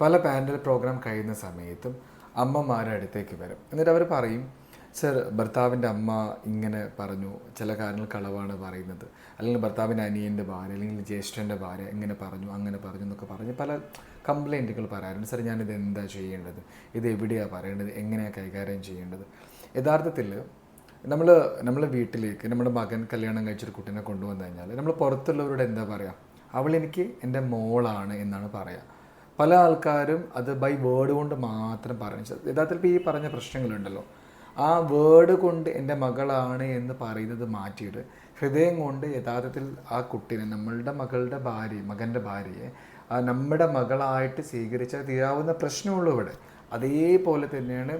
പല panel programme കഴിയുന്ന സമയത്തും അമ്മമാരുടെ അടുത്തേക്ക് വരും. എന്നിട്ട് അവർ പറയും, സർ ഭർത്താവിൻ്റെ അമ്മ ഇങ്ങനെ പറഞ്ഞു, ചില കാര്യങ്ങൾ കളവാണ് പറയുന്നത്, അല്ലെങ്കിൽ ഭർത്താവിൻ്റെ അനിയൻ്റെ ഭാര്യ അല്ലെങ്കിൽ ജ്യേഷ്ഠൻ്റെ ഭാര്യ ഇങ്ങനെ പറഞ്ഞു അങ്ങനെ പറഞ്ഞു എന്നൊക്കെ പറഞ്ഞ് പല കംപ്ലൈൻറ്റുകൾ പറയാറുണ്ട്. സർ ഞാനിത് എന്താ ചെയ്യേണ്ടത്, ഇത് എവിടെയാണ് പറയേണ്ടത്, എങ്ങനെയാണ് കൈകാര്യം ചെയ്യേണ്ടത്? യഥാർത്ഥത്തിൽ നമ്മൾ നമ്മളെ വീട്ടിലേക്ക് നമ്മുടെ മകൻ കല്യാണം കഴിച്ചൊരു കുട്ടീനെ കൊണ്ടുവന്നു കഴിഞ്ഞാൽ നമ്മൾ പുറത്തുള്ളവരോട് എന്താ പറയുക? അവളെനിക്ക് എൻ്റെ മോളാണ് എന്നാണ് പറയുക. പല ആൾക്കാരും അത് ബൈ വേർഡ് കൊണ്ട് മാത്രം പറഞ്ഞു. യഥാർത്ഥത്തിൽ ഇപ്പോൾ ഈ പറഞ്ഞ പ്രശ്നങ്ങളുണ്ടല്ലോ, ആ വേർഡ് കൊണ്ട് എൻ്റെ മകളാണ് എന്ന് പറയുന്നത് മാറ്റിയിട്ട് ഹൃദയം കൊണ്ട് യഥാർത്ഥത്തിൽ ആ കുട്ടീനെ, നമ്മളുടെ മകളുടെ ഭാര്യ, മകൻ്റെ ഭാര്യയെ നമ്മുടെ മകളായിട്ട് സ്വീകരിച്ചാൽ തീരാവുന്ന പ്രശ്നമുള്ളൂ ഇവിടെ. അതേപോലെ തന്നെയാണ്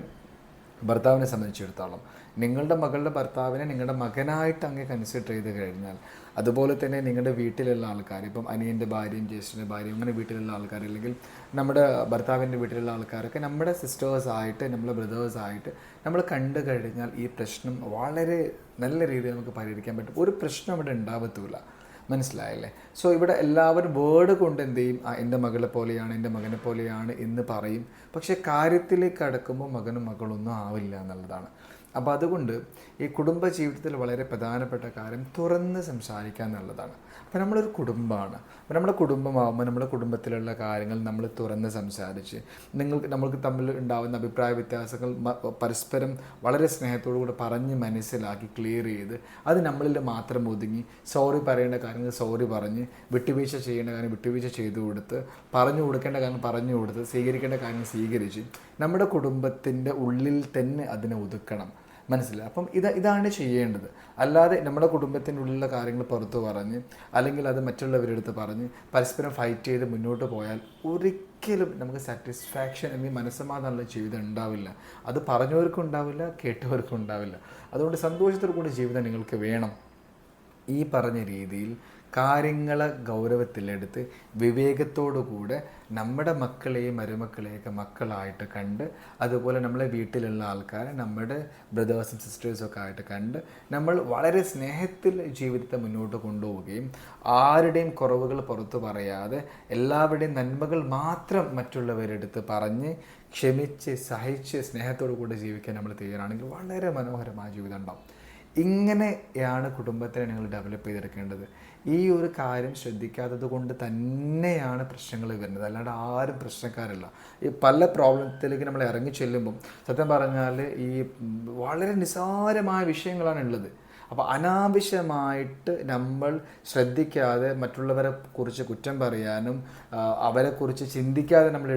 ഭർത്താവിനെ സംബന്ധിച്ചിടത്തോളം. നിങ്ങളുടെ മകളുടെ ഭർത്താവിനെ നിങ്ങളുടെ മകനായിട്ട് അങ്ങ് കൺസിഡർ ചെയ്ത് കഴിഞ്ഞാൽ, അതുപോലെ തന്നെ നിങ്ങളുടെ വീട്ടിലുള്ള ആൾക്കാർ, ഇപ്പം അനിയൻ്റെ ഭാര്യയും ജ്യേഷ്ഠൻ്റെ ഭാര്യയും അങ്ങനെ വീട്ടിലുള്ള ആൾക്കാർ, അല്ലെങ്കിൽ നമ്മുടെ ഭർത്താവിൻ്റെ വീട്ടിലുള്ള ആൾക്കാരൊക്കെ നമ്മുടെ സിസ്റ്റേഴ്സായിട്ട്, നമ്മുടെ ബ്രദേഴ്സായിട്ട് നമ്മൾ കണ്ടു കഴിഞ്ഞാൽ ഈ പ്രശ്നം വളരെ നല്ല രീതിയിൽ നമുക്ക് പരിഹരിക്കാൻ പറ്റും. ഒരു പ്രശ്നം ഇവിടെ ഉണ്ടാവത്തില്ല. മനസ്സിലായല്ലേ? സോ ഇവിടെ എല്ലാവരും വേർഡ് കൊണ്ട് എന്ത് ചെയ്യും? എൻ്റെ മകളെ പോലെയാണ്, എൻ്റെ മകനെ പോലെയാണ് എന്ന് പറയും. പക്ഷേ കാര്യത്തിലേക്ക് കടക്കുമ്പോൾ മകനും മകളൊന്നും ആവില്ല എന്നുള്ളതാണ്. അപ്പോൾ അതുകൊണ്ട് ഈ കുടുംബ ജീവിതത്തിൽ വളരെ പ്രധാനപ്പെട്ട കാര്യം തുറന്ന് സംസാരിക്കുക എന്നുള്ളതാണ്. അപ്പോൾ നമ്മളൊരു കുടുംബമാണ്. അപ്പോൾ നമ്മുടെ കുടുംബമാകുമ്പോൾ നമ്മുടെ കുടുംബത്തിലുള്ള കാര്യങ്ങൾ നമ്മൾ തുറന്ന് സംസാരിച്ച് നമ്മൾക്ക് തമ്മിൽ ഉണ്ടാകുന്ന അഭിപ്രായ വ്യത്യാസങ്ങൾ പരസ്പരം വളരെ സ്നേഹത്തോടു കൂടെ പറഞ്ഞ് മനസ്സിലാക്കി ക്ലിയർ ചെയ്ത് അത് നമ്മളിൽ മാത്രം ഒതുങ്ങി സോറി പറയേണ്ട കാര്യങ്ങൾ സോറി പറഞ്ഞ്, വിട്ടുവീഴ്ച ചെയ്യേണ്ട കാര്യം വിട്ടുവീഴ്ച ചെയ്തു കൊടുത്ത്, പറഞ്ഞു കൊടുക്കേണ്ട കാര്യം പറഞ്ഞു കൊടുത്ത്, സ്വീകരിക്കേണ്ട കാര്യങ്ങൾ സ്വീകരിച്ച് നമ്മുടെ കുടുംബത്തിൻ്റെ ഉള്ളിൽ തന്നെ അതിനെ ഒതുക്കണം. മനസ്സിലായി? അപ്പം ഇതാണ് ചെയ്യേണ്ടത്. അല്ലാതെ നമ്മുടെ കുടുംബത്തിൻ്റെ ഉള്ളിലുള്ള കാര്യങ്ങൾ പുറത്തു പറഞ്ഞ് അല്ലെങ്കിൽ അത് മറ്റുള്ളവരുടെ അടുത്ത് പറഞ്ഞ് പരസ്പരം ഫൈറ്റ് ചെയ്ത് മുന്നോട്ട് പോയാൽ ഒരിക്കലും നമുക്ക് സാറ്റിസ്ഫാക്ഷൻ അല്ലെങ്കിൽ മനസ്സമാധാനമുള്ള ജീവിതം ഉണ്ടാവില്ല. അത് പറഞ്ഞവർക്കും ഉണ്ടാവില്ല, കേട്ടവർക്കും ഉണ്ടാവില്ല. അതുകൊണ്ട് സന്തോഷത്തോടു കൂടി ജീവിതം നിങ്ങൾക്ക് വേണം. ഈ പറഞ്ഞ രീതിയിൽ കാര്യങ്ങളെ ഗൗരവത്തിലെടുത്ത് വിവേകത്തോടു കൂടെ നമ്മുടെ മക്കളെയും മരുമക്കളെയൊക്കെ മക്കളായിട്ട് കണ്ട്, അതുപോലെ നമ്മളെ വീട്ടിലുള്ള ആൾക്കാരെ നമ്മുടെ ബ്രദേഴ്സും സിസ്റ്റേഴ്സും ഒക്കെ ആയിട്ട് കണ്ട് നമ്മൾ വളരെ സ്നേഹത്തിൽ ജീവിതത്തെ മുന്നോട്ട് കൊണ്ടുപോവുകയും ആരുടെയും കുറവുകൾ പുറത്തു പറയാതെ എല്ലാവരുടെയും നന്മകൾ മാത്രം മറ്റുള്ളവരെടുത്ത് പറഞ്ഞ് ക്ഷമിച്ച് സഹിച്ച് സ്നേഹത്തോടു കൂടെ ജീവിക്കാൻ നമ്മൾ തയ്യാറാണെങ്കിൽ വളരെ മനോഹരമായ ജീവിതം ഉണ്ടാവും. ഇങ്ങനെയാണ് കുടുംബത്തിനെ നിങ്ങൾ ഡെവലപ്പ് ചെയ്തെടുക്കേണ്ടത്. ഈ ഒരു കാര്യം ശ്രദ്ധിക്കാത്തത് കൊണ്ട് തന്നെയാണ് പ്രശ്നങ്ങൾ വരുന്നത്. അല്ലാണ്ട് ആരും പ്രശ്നക്കാരല്ല. ഈ പല പ്രോബ്ലത്തിലേക്ക് നമ്മൾ ഇറങ്ങി ചെല്ലുമ്പം സത്യം പറഞ്ഞാൽ ഈ വളരെ നിസ്സാരമായ വിഷയങ്ങളാണ് ഉള്ളത്. അപ്പോൾ അനാവശ്യമായിട്ട് നമ്മൾ ശ്രദ്ധിക്കാതെ മറ്റുള്ളവരെ കുറിച്ച് കുറ്റം പറയാനും അവരെക്കുറിച്ച് ചിന്തിക്കാതെ നമ്മൾ